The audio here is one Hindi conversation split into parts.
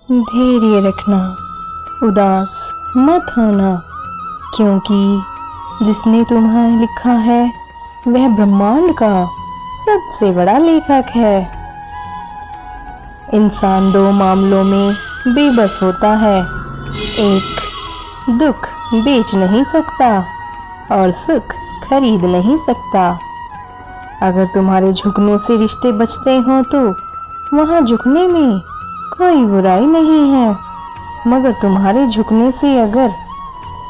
धैर्य रखना, उदास मत होना, क्योंकि जिसने तुम्हें लिखा है वह ब्रह्मांड का सबसे बड़ा लेखक है। इंसान दो मामलों में बेबस होता है, एक दुख बेच नहीं सकता और सुख खरीद नहीं सकता। अगर तुम्हारे झुकने से रिश्ते बचते हों तो वहाँ झुकने में कोई बुराई नहीं है, मगर तुम्हारे झुकने से अगर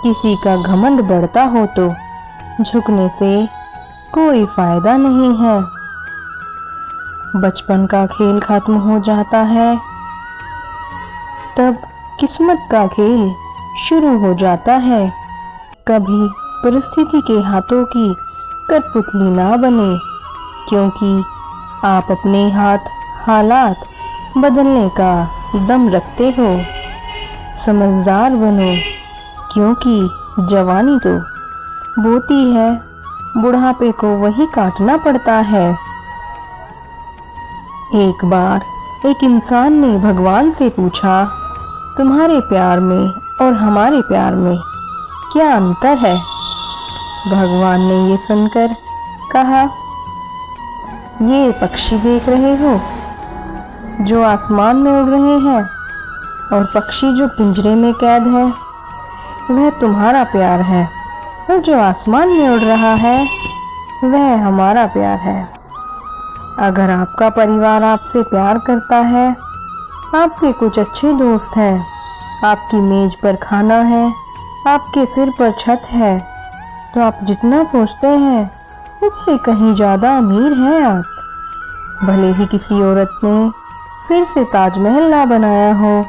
किसी का घमंड बढ़ता हो तो झुकने से कोई फायदा नहीं है। बचपन का खेल खत्म हो जाता है, तब किस्मत का खेल शुरू हो जाता है। कभी परिस्थिति के हाथों की कठपुतली ना बने, क्योंकि आप अपने हालात बदलने का दम रखते हो। समझदार बनो, क्योंकि जवानी तो बोती है, बुढ़ापे को वही काटना पड़ता है। एक बार एक इंसान ने भगवान से पूछा, तुम्हारे प्यार में और हमारे प्यार में क्या अंतर है? भगवान ने ये सुनकर कहा, ये पक्षी देख रहे हो जो आसमान में उड़ रहे हैं, और पक्षी जो पिंजरे में कैद है वह तुम्हारा प्यार है, और जो आसमान में उड़ रहा है वह हमारा प्यार है। अगर आपका परिवार आपसे प्यार करता है, आपके कुछ अच्छे दोस्त हैं, आपकी मेज पर खाना है, आपके सिर पर छत है, तो आप जितना सोचते हैं उससे कहीं ज़्यादा अमीर हैं आप। भले ही किसी औरत ने फिर से ताजमहल ना बनाया हो,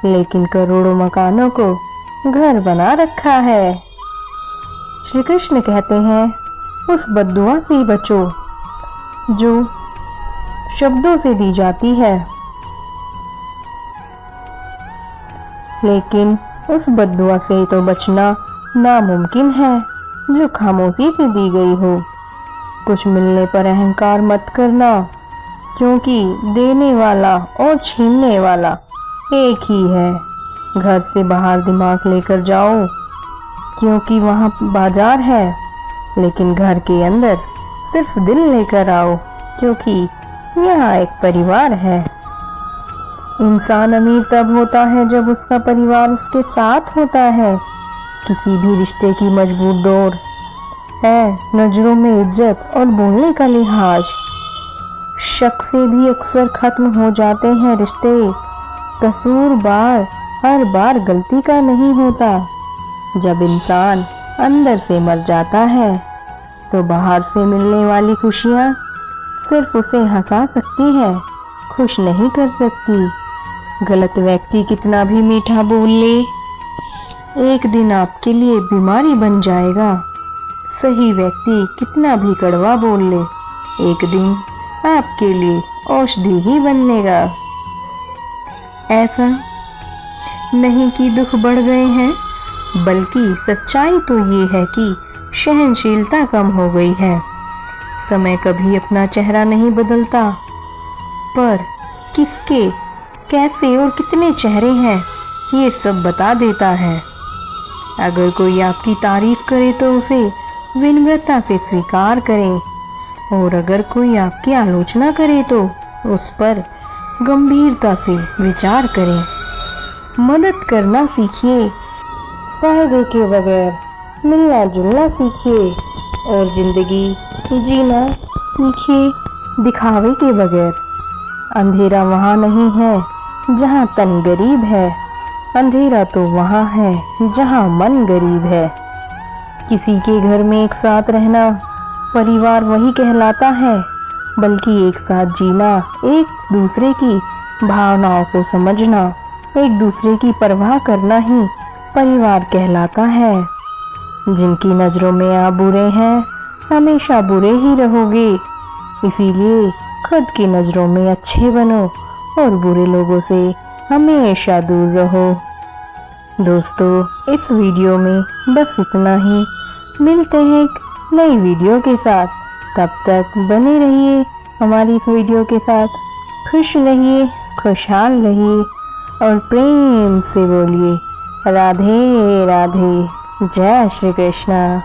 लेकिन करोड़ों मकानों को घर बना रखा है। श्री कृष्ण कहते हैं, उस बद्दुआ से बचो जो शब्दों से दी जाती है, लेकिन उस बद्दुआ से तो बचना नामुमकिन है जो खामोशी से दी गई हो। कुछ मिलने पर अहंकार मत करना, क्योंकि देने वाला और छीनने वाला एक ही है। घर से बाहर दिमाग लेकर जाओ, क्योंकि वहाँ बाजार है, लेकिन घर के अंदर सिर्फ दिल लेकर आओ, क्योंकि यहाँ एक परिवार है। इंसान अमीर तब होता है जब उसका परिवार उसके साथ होता है। किसी भी रिश्ते की मजबूत डोर है नजरों में इज्जत और बोलने का लिहाज। शक से भी अक्सर खत्म हो जाते हैं रिश्ते। कसूरवार हर बार गलती का नहीं होता। जब इंसान अंदर से मर जाता है तो बाहर से मिलने वाली खुशियाँ सिर्फ उसे हंसा सकती हैं, खुश नहीं कर सकती। गलत व्यक्ति कितना भी मीठा बोल ले, एक दिन आपके लिए बीमारी बन जाएगा। सही व्यक्ति कितना भी कड़वा बोल ले, एक दिन आपके लिए औषधि ही बनेगा। ऐसा नहीं कि दुख बढ़ गए हैं, बल्कि सच्चाई तो ये है कि सहनशीलता कम हो गई है। समय कभी अपना चेहरा नहीं बदलता, पर किसके, कैसे और कितने चेहरे हैं ये सब बता देता है। अगर कोई आपकी तारीफ करे तो उसे विनम्रता से स्वीकार करें, और अगर कोई आपकी आलोचना करे तो उस पर गंभीरता से विचार करें। मदद करना सीखिए, फायदे के बगैर मिलना जुलना सीखिए, और जिंदगी जीना सीखिए दिखावे के बगैर। अंधेरा वहाँ नहीं है जहाँ तन गरीब है, अंधेरा तो वहाँ है जहाँ मन गरीब है। किसी के घर में एक साथ रहना परिवार वही कहलाता है, बल्कि एक साथ जीना, एक दूसरे की भावनाओं को समझना, एक दूसरे की परवाह करना ही परिवार कहलाता है। जिनकी नज़रों में आप बुरे हैं, हमेशा बुरे ही रहोगे। इसीलिए खुद की नज़रों में अच्छे बनो और बुरे लोगों से हमेशा दूर रहो। दोस्तों, इस वीडियो में बस इतना ही। मिलते हैं एक नई वीडियो के साथ। तब तक बने रहिए हमारी इस वीडियो के साथ। खुश रहिए, खुशहाल रहिए। और प्रेम से बोलिए राधे राधे। जय श्री कृष्णा।